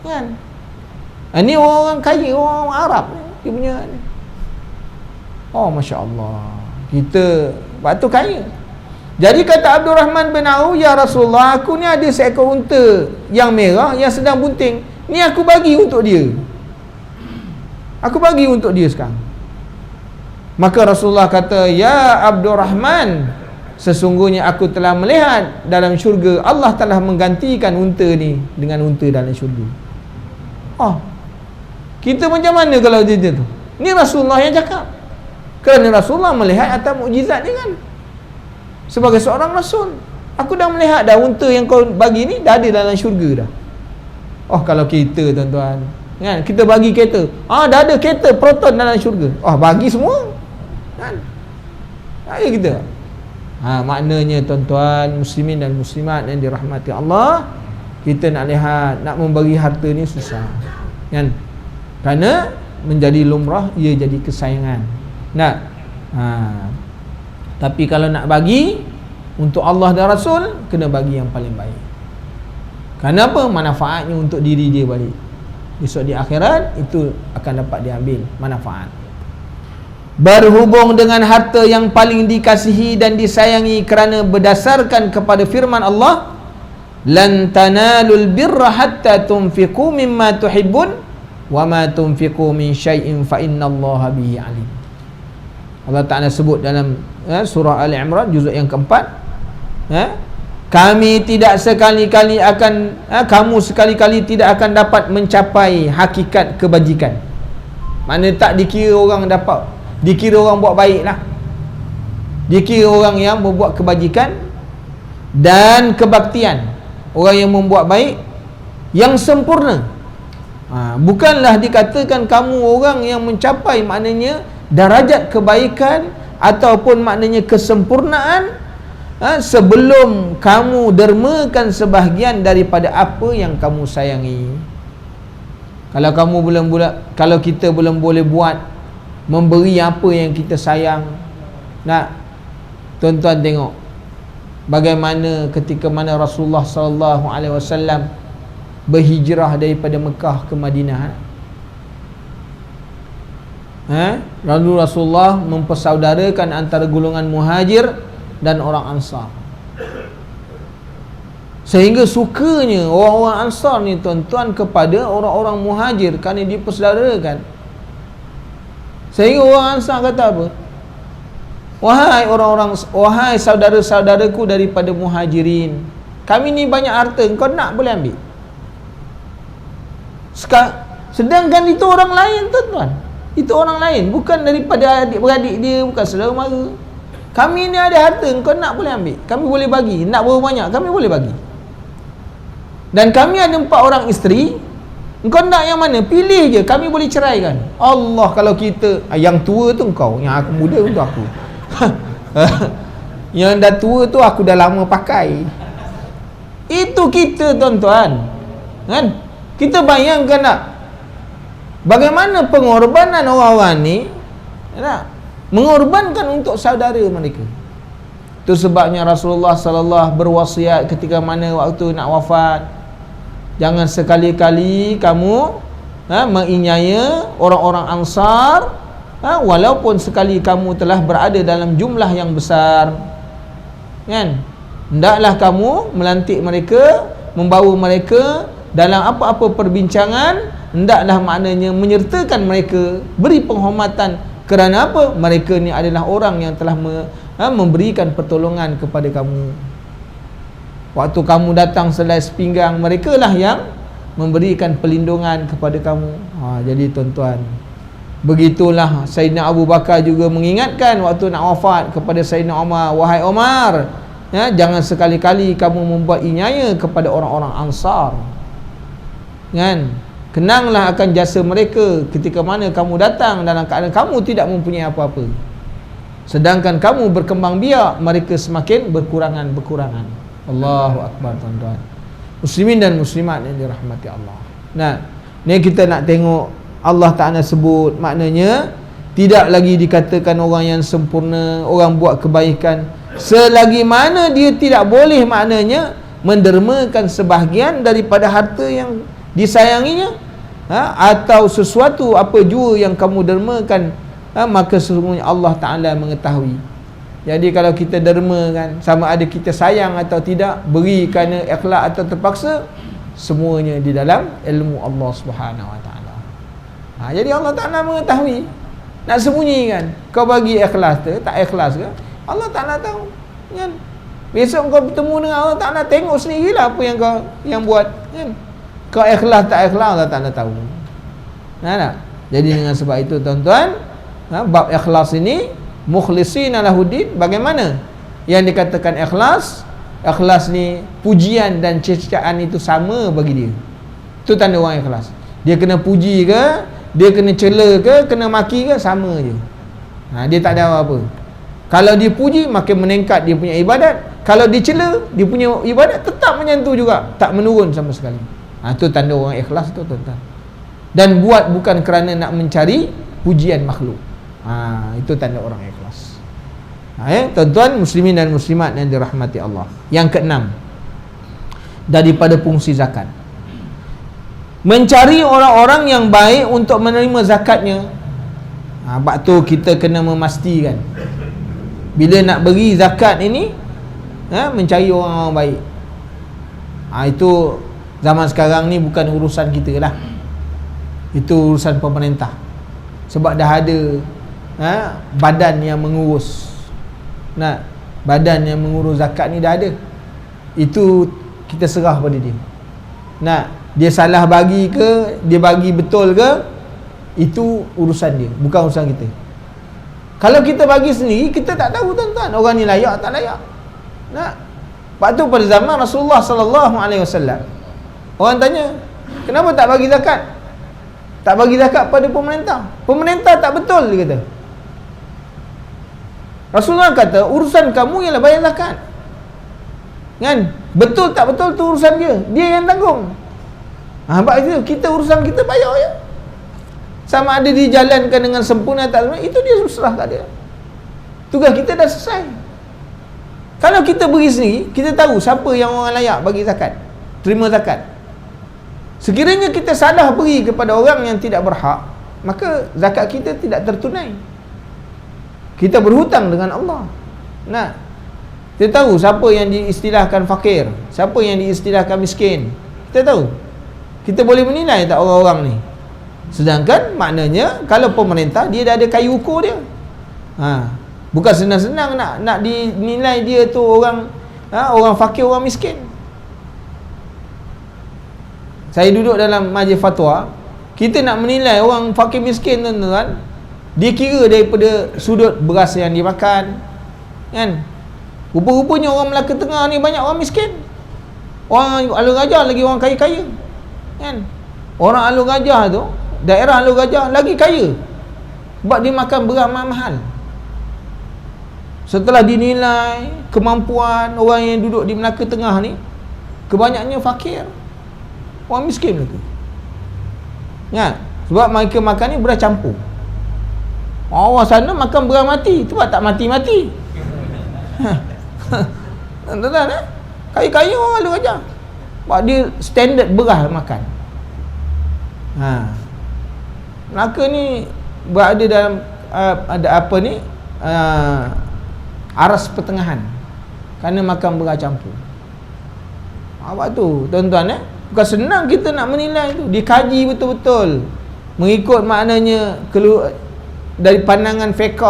Kan? Ni orang kaya, orang Arab dia punya. Masya Allah. Kita waktu kaya. Jadi kata Abdul Rahman bin Auf, ya Rasulullah, aku ni ada seekor unta yang merah yang sedang bunting. Ni aku bagi untuk dia. Aku bagi untuk dia sekarang. Maka Rasulullah kata, ya Abdul Rahman, sesungguhnya aku telah melihat dalam syurga Allah telah menggantikan unta ni dengan unta dalam syurga. Kita macam mana kalau dia tu? Ni Rasulullah yang cakap. Kerana Rasulullah melihat atas mukjizat dia kan. Sebagai seorang Rasul, aku dah melihat dah unta yang kau bagi ni dah ada dalam syurga dah. Kalau kita, tuan-tuan, kan, kita bagi kereta, dah ada kereta Proton dalam syurga. Bagi semua. Kan? Ayo kita. Maknanya, tuan-tuan, muslimin dan muslimat yang dirahmati Allah, kita nak lihat, nak memberi harta ni susah. Kan? Kerana menjadi lumrah, ia jadi kesayangan. Tapi kalau nak bagi untuk Allah dan Rasul, kena bagi yang paling baik. Kenapa? Manfaatnya untuk diri dia balik. Besok di akhirat itu akan dapat diambil manfaat. Berhubung dengan harta yang paling dikasihi dan disayangi kerana berdasarkan kepada firman Allah, lan tanalul birra hatta tunfiqu mimma tuhibbun wa ma tunfiqu min syai'in fa innallaha bihi alim. Allah Ta'ala sebut dalam surah Ali Imran juzuk yang keempat, kami tidak sekali-kali akan kamu sekali-kali tidak akan dapat mencapai hakikat kebajikan. Mana tak dikira orang dapat, dikira orang buat baik lah. Dia kira orang yang membuat kebajikan dan kebaktian, orang yang membuat baik yang sempurna. Bukanlah dikatakan kamu orang yang mencapai maknanya darajat kebaikan ataupun maknanya kesempurnaan sebelum kamu dermakan sebahagian daripada apa yang kamu sayangi. Kalau kita belum boleh buat memberi apa yang kita sayang. Tuan-tuan tengok bagaimana ketika mana Rasulullah sallallahu alaihi wasallam berhijrah daripada Mekah ke Madinah. Lalu Rasulullah mempersaudarakan antara golongan Muhajir dan orang Ansar. Sehingga sukanya orang-orang Ansar ni tuan-tuan kepada orang-orang Muhajir kerana dipersaudarakan. Sehingga orang Ansar kata apa? Wahai saudara-saudaraku daripada Muhajirin, kami ni banyak harta, kau nak boleh ambil. Sedangkan itu orang lain tuan-tuan, itu orang lain, bukan daripada adik-beradik dia, bukan saudara mara. Kami ni ada harta, kau nak boleh ambil, kami boleh bagi. Nak berapa banyak, kami boleh bagi. Dan kami ada 4 orang isteri, engkau nak yang mana? Pilih je, kami boleh ceraikan. Allah, kalau kita yang tua tu engkau, yang aku muda tu aku. Yang dah tua tu aku dah lama pakai. Itu kita tuan-tuan, kan? Kita bayangkan tak bagaimana pengorbanan orang-orang ni, tak? Mengorbankan untuk saudara mereka. Itu sebabnya Rasulullah sallallahu berwasiat ketika mana waktu nak wafat, jangan sekali-kali kamu menginyaya orang-orang Ansar, walaupun sekali kamu telah berada dalam jumlah yang besar, kan? Hendaklah kamu melantik mereka, membawa mereka dalam apa-apa perbincangan, hendaklah maknanya menyertakan mereka, beri penghormatan. Kerana apa? Mereka ni adalah orang yang telah memberikan pertolongan kepada kamu. Waktu kamu datang selai sepinggang, mereka lah yang memberikan perlindungan kepada kamu. Jadi tuan-tuan, begitulah Sayyidina Abu Bakar juga mengingatkan waktu nak wafat kepada Sayyidina Umar, wahai Umar, jangan sekali-kali kamu membuat inyaya kepada orang-orang Ansar, kan? Kenanglah akan jasa mereka ketika mana kamu datang dalam keadaan kamu tidak mempunyai apa-apa, sedangkan kamu berkembang biak, mereka semakin berkurangan. Allahu Akbar tuan-tuan, muslimin dan muslimat yang dirahmati Allah. Ni kita nak tengok Allah Ta'ala sebut, maknanya tidak lagi dikatakan orang yang sempurna, orang buat kebaikan, selagi mana dia tidak boleh maknanya mendermakan sebahagian daripada harta yang disayanginya, atau sesuatu apa jua yang kamu dermakan, maka sesungguhnya Allah Ta'ala mengetahui. Jadi kalau kita derma, kan, sama ada kita sayang atau tidak, beri kerana ikhlas atau terpaksa, semuanya di dalam ilmu Allah Subhanahu Wa Ta'ala. Jadi Allah Ta'ala mengetahui. Nak sembunyi, kan, kau bagi ikhlas ke tak ikhlas ke, Allah Ta'ala tahu, kan? Besok kau bertemu dengan Allah Ta'ala, tengok sendirilah apa yang kau yang buat, kan? Kau ikhlas tak ikhlas, Allah Ta'ala tahu. Tak? Jadi dengan sebab itu tuan-tuan, bab ikhlas ini, mukhlisina lahuddin, bagaimana yang dikatakan ikhlas? Ikhlas ni pujian dan cecaan itu sama bagi dia. Itu tanda orang ikhlas. Dia kena puji ke, dia kena cela ke, kena maki ke, sama je. Dia tak ada apa-apa. Kalau dia puji, makin meningkat dia punya ibadat. Kalau dia cela, dia punya ibadat tetap menyentuh juga, tak menurun sama sekali. Itu tanda orang ikhlas tu tuan-tuan. Dan buat bukan kerana nak mencari pujian makhluk. Itu tanda orang ikhlas. Tuan-tuan muslimin dan muslimat yang dirahmati Allah. Yang keenam, daripada fungsi zakat, mencari orang-orang yang baik untuk menerima zakatnya. Sebab tu kita kena memastikan bila nak beri zakat ini, mencari orang-orang baik. Itu zaman sekarang ni bukan urusan kita lah, itu urusan pemerintah. Sebab dah ada badan yang mengurus. Badan yang mengurus zakat ni dah ada. Itu kita serah pada dia. Dia salah bagi ke, dia bagi betul ke, itu urusan dia, bukan urusan kita. Kalau kita bagi sendiri, kita tak tahu tuan-tuan orang ni layak tak layak. Nah, waktu pada zaman Rasulullah sallallahu alaihi wasallam, orang tanya, kenapa tak bagi zakat? Tak bagi zakat pada pemerintah. Pemerintah tak betul, dia kata. Rasulullah kata, urusan kamu ialah bayar zakat. Kan? Betul tak betul tu urusan dia. Dia yang tanggung. Sebab itu kita urusan kita bayar je. Sama ada dijalankan dengan sempurna tak sempurna, itu dia serah kat dia. Tugas kita dah selesai. Kalau kita beri sendiri, kita tahu siapa yang orang layak bagi zakat, terima zakat. Sekiranya kita salah beri kepada orang yang tidak berhak, maka zakat kita tidak tertunai. Kita berhutang dengan Allah. Nah, kita tahu siapa yang diistilahkan fakir, siapa yang diistilahkan miskin. Kita tahu. Kita boleh menilai tak orang-orang ni. Sedangkan maknanya kalau pemerintah, dia dah ada kayu ukur dia. Bukan senang-senang nak dinilai dia tu orang orang fakir, orang miskin. Saya duduk dalam majlis fatwa, kita nak menilai orang fakir miskin tuan-tuan, dia kira daripada sudut beras yang dia makan, kan? Rupa-rupanya orang Melaka Tengah ni banyak orang miskin. Orang Alur Gajah lagi orang kaya-kaya, kan? Orang Alur Gajah tu, daerah Alur Gajah lagi kaya sebab dia makan beras mahal. Setelah dinilai kemampuan orang yang duduk di Melaka Tengah ni, kebanyakannya fakir, orang miskin mereka, ya, sebab mereka makan ni beras campur. Orang sana makan beras mati, sebab tak mati-mati. Tuan-tuan, kaya-kaya orang Alur Gajah sebab dia standard beras makan. Melaka ni berada dalam ada apa ni, aras pertengahan kerana makan beras campur. Awak tu tuan-tuan, bukan senang kita nak menilai tu. Dikaji betul-betul mengikut maknanya dari pandangan fiqh,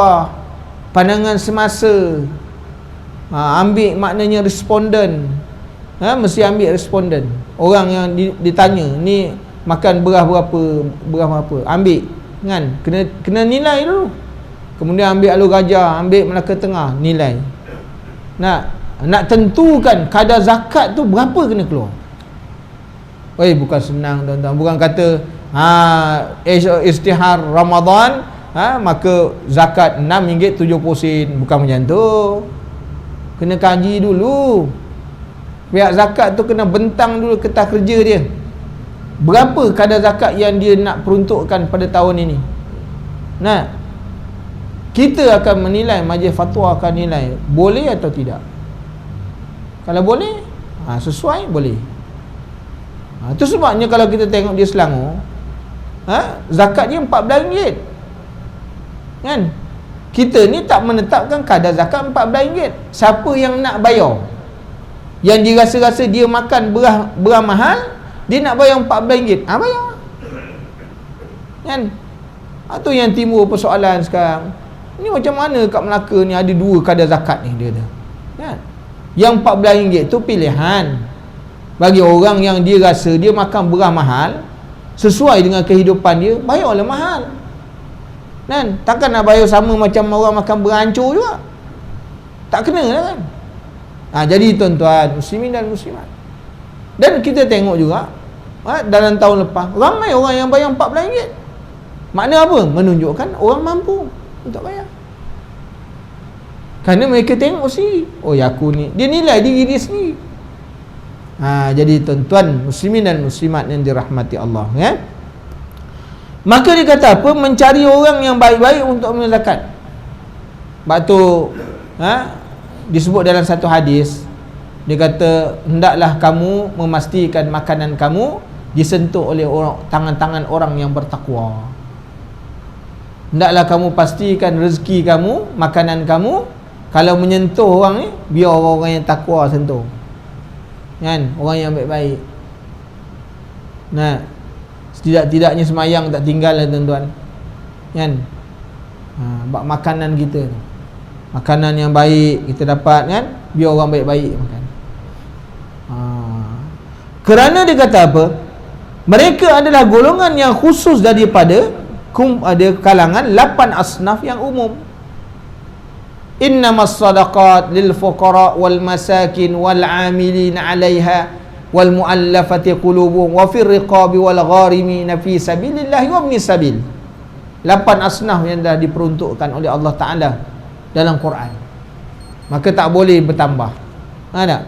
pandangan semasa. Ambil maknanya responden. Mesti ambil responden. Orang yang ditanya ni makan beras berapa, ambil, kan? Kena nilai dulu. Kemudian ambil Alur Gajah, ambil Melaka Tengah, nilai. Nak tentukan kadar zakat tu berapa kena keluar. Bukan senang tuan-tuan. Bukan kata istihar Ramadan, maka zakat RM6.70. Bukan macam tu. Kena kaji dulu. Pihak zakat tu kena bentang dulu kertas kerja dia. Berapa kadar zakat yang dia nak peruntukkan pada tahun ini. Kita akan menilai, majlis fatwa akan nilai boleh atau tidak. Kalau boleh, sesuai, boleh. Itu sebabnya kalau kita tengok di Selangor, zakat dia RM14, kan? Kita ni tak menetapkan kadar zakat RM14. Siapa yang nak bayar, yang dia rasa-rasa dia makan beras mahal, dia nak bayar RM14, bayar, kan? Itu yang timbul persoalan sekarang. Ni macam mana kat Melaka ni ada dua kadar zakat ni, dia dah, kan? Yang RM14 tu pilihan bagi orang yang dia rasa dia makan beras mahal, sesuai dengan kehidupan dia, bayarlah mahal, kan? Takkan nak bayar sama macam orang makan beras hancur juga. Tak kena lah, kan? Jadi tuan-tuan muslimin dan muslimat, dan kita tengok juga dalam tahun lepas ramai orang yang bayar RM14. Makna apa? Menunjukkan orang mampu untuk bayar. Kerana mereka tengok sendiri, aku ni, dia nilai diri dia sendiri. Jadi tuan-tuan muslimin dan muslimat yang dirahmati Allah, ya. Maka dia kata apa? Mencari orang yang baik-baik untuk mengambil zakat. Sebab tu disebut dalam satu hadis, dia kata, hendaklah kamu memastikan makanan kamu disentuh oleh tangan-tangan orang yang bertakwa. Hendaklah kamu pastikan rezeki kamu, makanan kamu, kalau menyentuh orang ni, biar orang-orang yang takwa sentuh, kan? Orang yang baik-baik. Setidak-tidaknya semayang tak tinggal lah tuan-tuan, kan? Bak makanan kita, makanan yang baik kita dapat, kan? Biar orang baik-baik makan. Kerana dia kata apa? Mereka adalah golongan yang khusus daripada ada kalangan 8 asnaf yang umum. innamas sadaqat lil fuqara wal masakin wal amilin 'alaiha wal mu'allafati qulubuhum wa fir riqabi wal gharimin fi sabilillah wa ibnis sabil. 8 asnaf yang dah diperuntukkan oleh Allah Ta'ala dalam Quran. Maka tak boleh bertambah. Tak?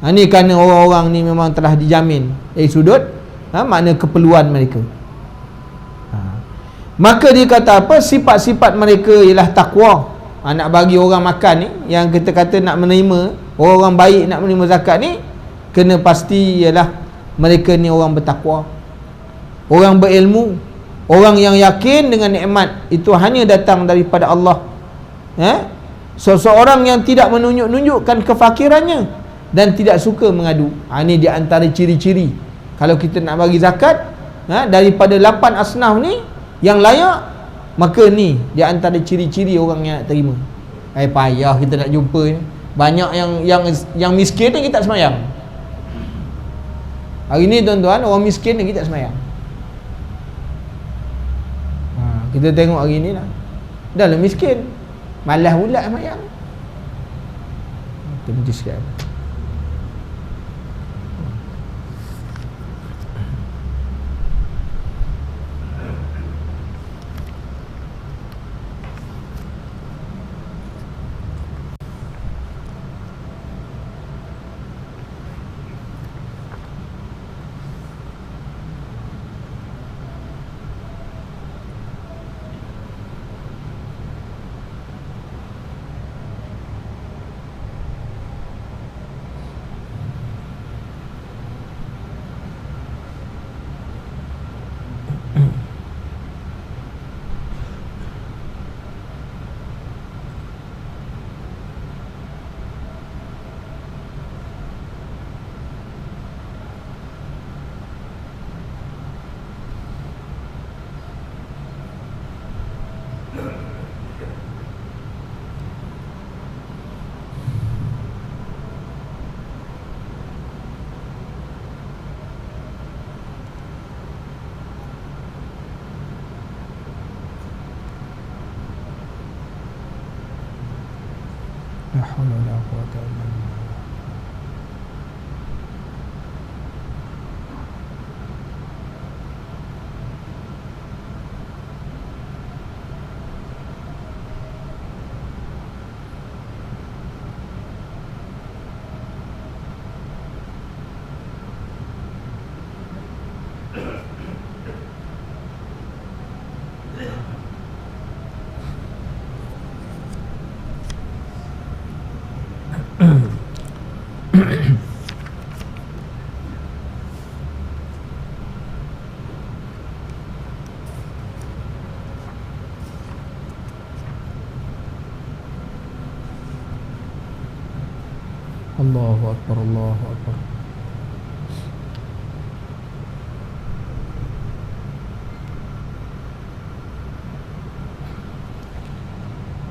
Ni kerana orang-orang ni memang telah dijamin dari sudut makna keperluan mereka. Maka dia kata apa? Sifat-sifat mereka ialah takwa. Nak bagi orang makan ni, yang kita kata nak menerima, orang baik nak menerima zakat ni, kena pasti ialah mereka ni orang bertakwa, orang berilmu, orang yang yakin dengan nikmat itu hanya datang daripada Allah. Seseorang yang tidak menunjuk-nunjukkan kefakirannya dan tidak suka mengadu. Ini di antara ciri-ciri kalau kita nak bagi zakat daripada 8 asnaf ni yang layak, maka ni di antara ciri-ciri orang yang nak terima. Payah kita nak jumpa ni. Banyak yang miskin ni kita tak semayang. Hari ni tuan-tuan, orang miskin ni kita tak semayang. Kita tengok hari ni lah, dah lah miskin, malas pula semayang. Kita benci sekali. La haula wala quwwata illa billah. Allahu Akbar, Allahu Akbar.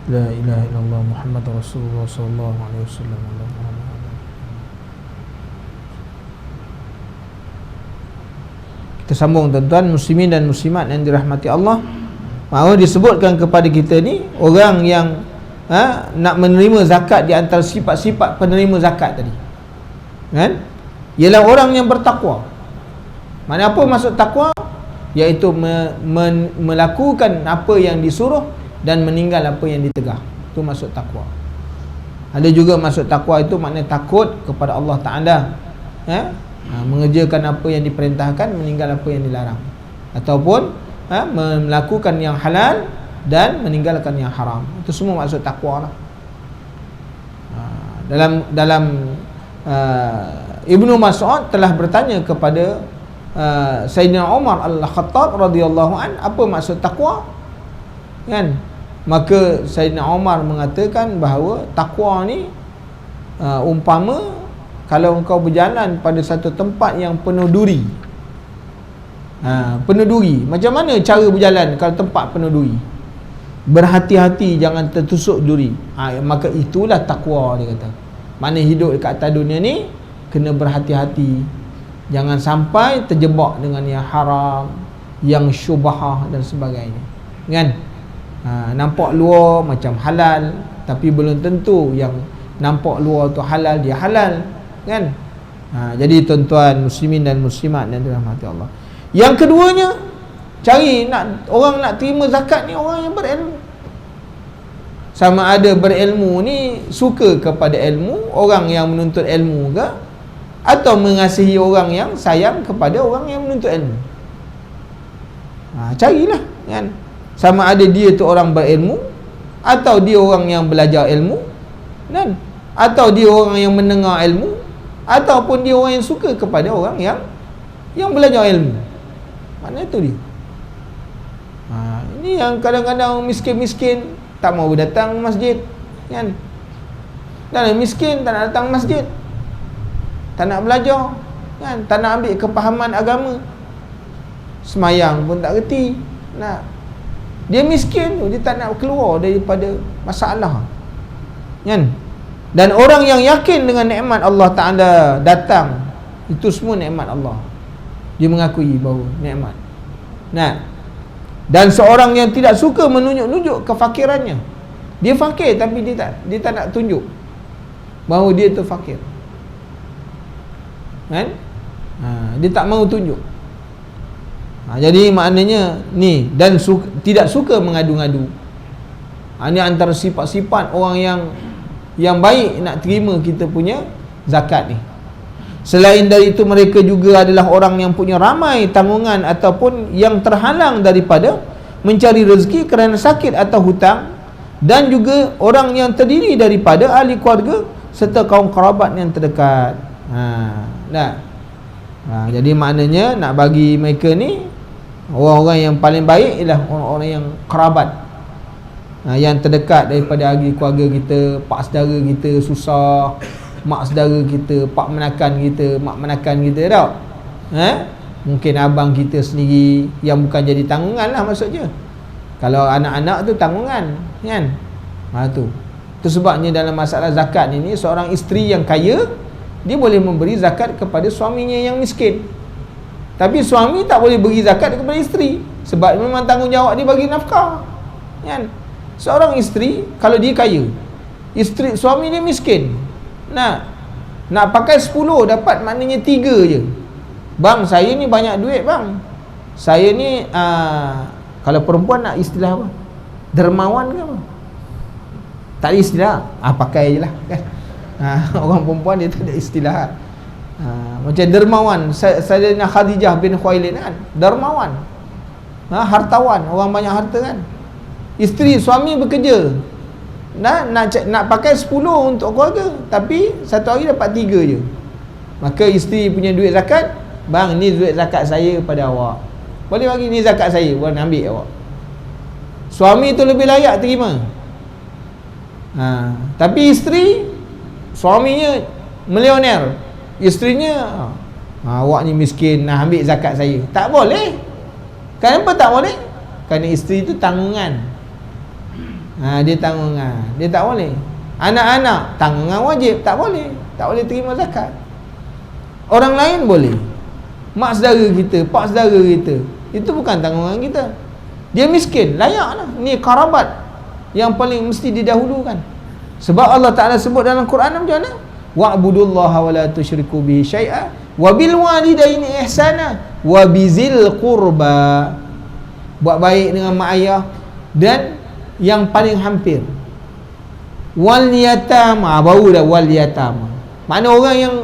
La ilaha illallah Muhammad Rasulullah sallallahu alaihi wasallam. Kita sambung tuan-tuan muslimin dan muslimat yang dirahmati Allah. Mahu disebutkan kepada kita ni orang yang nak menerima zakat di antara sifat-sifat penerima zakat tadi, kan? Ialah orang yang bertakwa. Mana apa maksud takwa? Iaitu melakukan apa yang disuruh dan meninggal apa yang ditegah. Itu maksud takwa. Ada juga maksud takwa itu makna takut kepada Allah Ta'ala, mengerjakan apa yang diperintahkan, meninggal apa yang dilarang, ataupun melakukan yang halal dan meninggalkan yang haram. Itu semua maksud takwa lah. Dalam Ibnu Mas'ud telah bertanya kepada Sayyidina Umar Al-Khattab radhiyallahu an, apa maksud takwa, kan? Maka Sayyidina Umar mengatakan bahawa takwa ni umpama kalau engkau berjalan pada satu tempat yang penuh duri. Penuh duri. Macam mana cara berjalan kalau tempat penuh duri? Berhati-hati jangan tertusuk duri. Maka itulah takwa, dia kata. Mana hidup dekat atas dunia ni kena berhati-hati, jangan sampai terjebak dengan yang haram, yang syubhah dan sebagainya, kan? Nampak luar macam halal, tapi belum tentu yang nampak luar tu halal dia halal, kan? Jadi tuan-tuan muslimin dan muslimat yang dirahmati Allah, yang keduanya, cari orang nak terima zakat ni orang yang berilmu. Sama ada berilmu ni suka kepada ilmu, orang yang menuntut ilmu ke, atau mengasihi orang yang sayang kepada orang yang menuntut ilmu. Carilah, kan? Sama ada dia tu orang berilmu, atau dia orang yang belajar ilmu, kan? Atau dia orang yang mendengar ilmu, ataupun dia orang yang suka kepada orang yang belajar ilmu. Mana tu dia? Ini yang kadang-kadang miskin-miskin tak mau datang masjid, kan? Dan miskin tak nak datang masjid, tak nak belajar, kan? Tak nak ambil kepahaman agama, semayang pun tak reti. Dia miskin tu, dia tak nak keluar daripada masalah, kan? Dan orang yang yakin dengan nikmat Allah Ta'ala datang, itu semua nikmat Allah, dia mengakui bahawa nikmat. Dan seorang yang tidak suka menunjuk-nunjuk kefakirannya, dia fakir tapi dia tak nak tunjuk bahawa dia tu fakir, kan? Dia tak mahu tunjuk. Jadi maknanya ni, dan tidak suka mengadu-ngadu. Ini antara sifat-sifat orang yang baik nak terima kita punya zakat ni. Selain dari itu, mereka juga adalah orang yang punya ramai tanggungan ataupun yang terhalang daripada mencari rezeki kerana sakit atau hutang, dan juga orang yang terdiri daripada ahli keluarga serta kaum kerabat yang terdekat. Jadi maknanya nak bagi mereka ni, orang-orang yang paling baik ialah orang-orang yang kerabat, yang terdekat daripada ahli keluarga kita, pak saudara kita susah, mak saudara kita, pak menakan kita, mak menakan kita tau. Mungkin abang kita sendiri yang bukan jadi tanggungan lah maksudnya. Kalau anak-anak tu tanggungan, kan? Tu sebabnya dalam masalah zakat ini, seorang isteri yang kaya, dia boleh memberi zakat kepada suaminya yang miskin. Tapi suami tak boleh beri zakat kepada isteri, sebab memang tanggungjawab dia bagi nafkah, kan? Seorang isteri kalau dia kaya, suami dia miskin, nak pakai 10 dapat maknanya 3 je. Bang, saya ni banyak duit bang, saya ni kalau perempuan nak istilah apa? Dermawan ke apa? Tak ada istilah, pakai je lah, kan? Orang perempuan dia tak ada istilah. Macam dermawan, Sayyidina Khadijah bin Khuwailid kan, dermawan, hartawan, orang banyak harta kan. Isteri, suami bekerja, nak pakai 10 untuk keluarga, tapi satu hari dapat 3 je. Maka isteri punya duit zakat, bang, ni duit zakat saya pada awak, boleh bagi ni zakat saya, boleh ambil awak. Suami tu lebih layak terima. Tapi isteri, suaminya milioner, isterinya awak ni miskin, nak ambil zakat saya, tak boleh. Kenapa tak boleh? Kerana isteri tu tanggungan. Dia tanggungan, dia tak boleh. Anak-anak tanggungan wajib, tak boleh terima zakat. Orang lain boleh, mak saudara kita, pak saudara kita, itu bukan tanggungan kita. Dia miskin, layaklah. Ni karabat yang paling mesti didahulukan. Sebab Allah Ta'ala sebut dalam Quran macam mana? Wa'budullaha wa la tusyriku bihi syai'a wa bil walidaini ihsana wa bizil qurba. Buat baik dengan mak ayah dan yang paling hampir. Wal yatama, baru dah wal yatama. Mana orang yang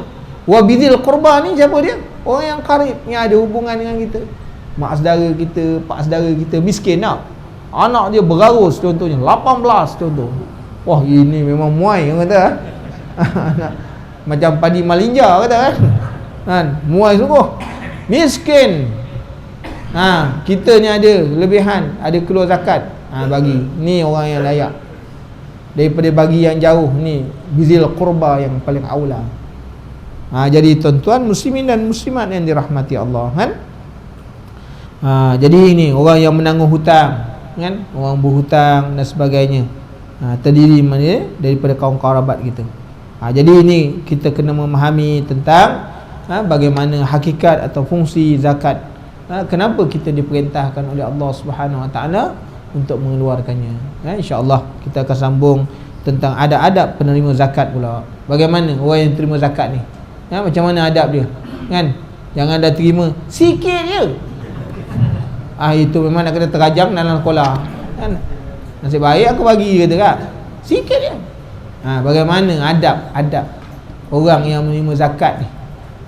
wa bizil qurba ni siapa dia? Orang yang karib, yang ada hubungan dengan kita. Mak saudara kita, pak saudara kita miskin tak? Anak dia berarus contohnya 18 contoh. Wah, ini memang muai orang kata. Macam padi malinja kata kan. Muai sungguh. Miskin. Kita ni ada lebihan, ada keluar zakat. Bagi. Ni orang yang layak. Daripada bagi yang jauh ni, bizil qurba yang paling aula. Jadi tuan-tuan muslimin dan muslimat yang dirahmati Allah, kan? Jadi ini orang yang menanggung hutang, kan? Orang berhutang dan sebagainya, terdiri daripada kaum kerabat kita. Jadi ini kita kena memahami tentang bagaimana hakikat atau fungsi zakat. Kenapa kita diperintahkan oleh Allah Subhanahu Wa Taala untuk mengeluarkannya. InsyaAllah kita akan sambung tentang adab-adab penerima zakat pula. Bagaimana orang yang terima zakat ni? Ya, macam mana adab dia? Kan? Jangan dah terima sikit je. Itu memang nak kena terajam dalam sekolah. Kan? Nasib baik aku bagi kata kak. Sikit je. Bagaimana adab orang yang menerima zakat ni?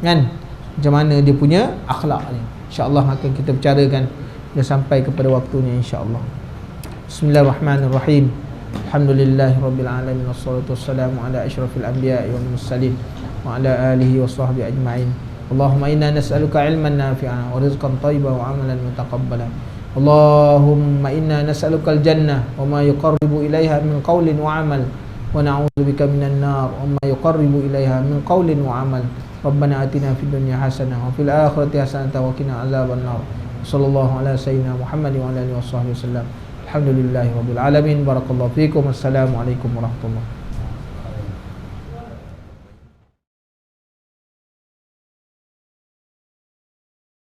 Kan? Macam mana dia punya akhlak ni? InsyaAllah akan kita bicarakan dah sampai kepada waktunya insyaAllah. Bismillahirrahmanirrahim. Alhamdulillahirabbil alamin wassalatu wassalamu ala asyrafil anbiya'i wal mursalin wa ala alihi washabbihi ajma'in. Allahumma inna nas'aluka ilman nafi'an wa rizqan thayyiban wa amalan mutaqabbalan. Allahumma inna nas'aluka al-jannah wa ma yuqarribu ilaiha min qawlin wa amal wa na'udzubika minan nar wa ma yuqarribu ilaiha min qawlin wa amal. Rabbana atina fid dunya hasanah wa fil akhirati hasanah wa qina azabannar. Sallallahu ala sayyidina Muhammad wa ala alihi washabbihi wasallam. Alhamdulillahirabbil alamin. Barakallahu fikum. Assalamualaikum warahmatullahi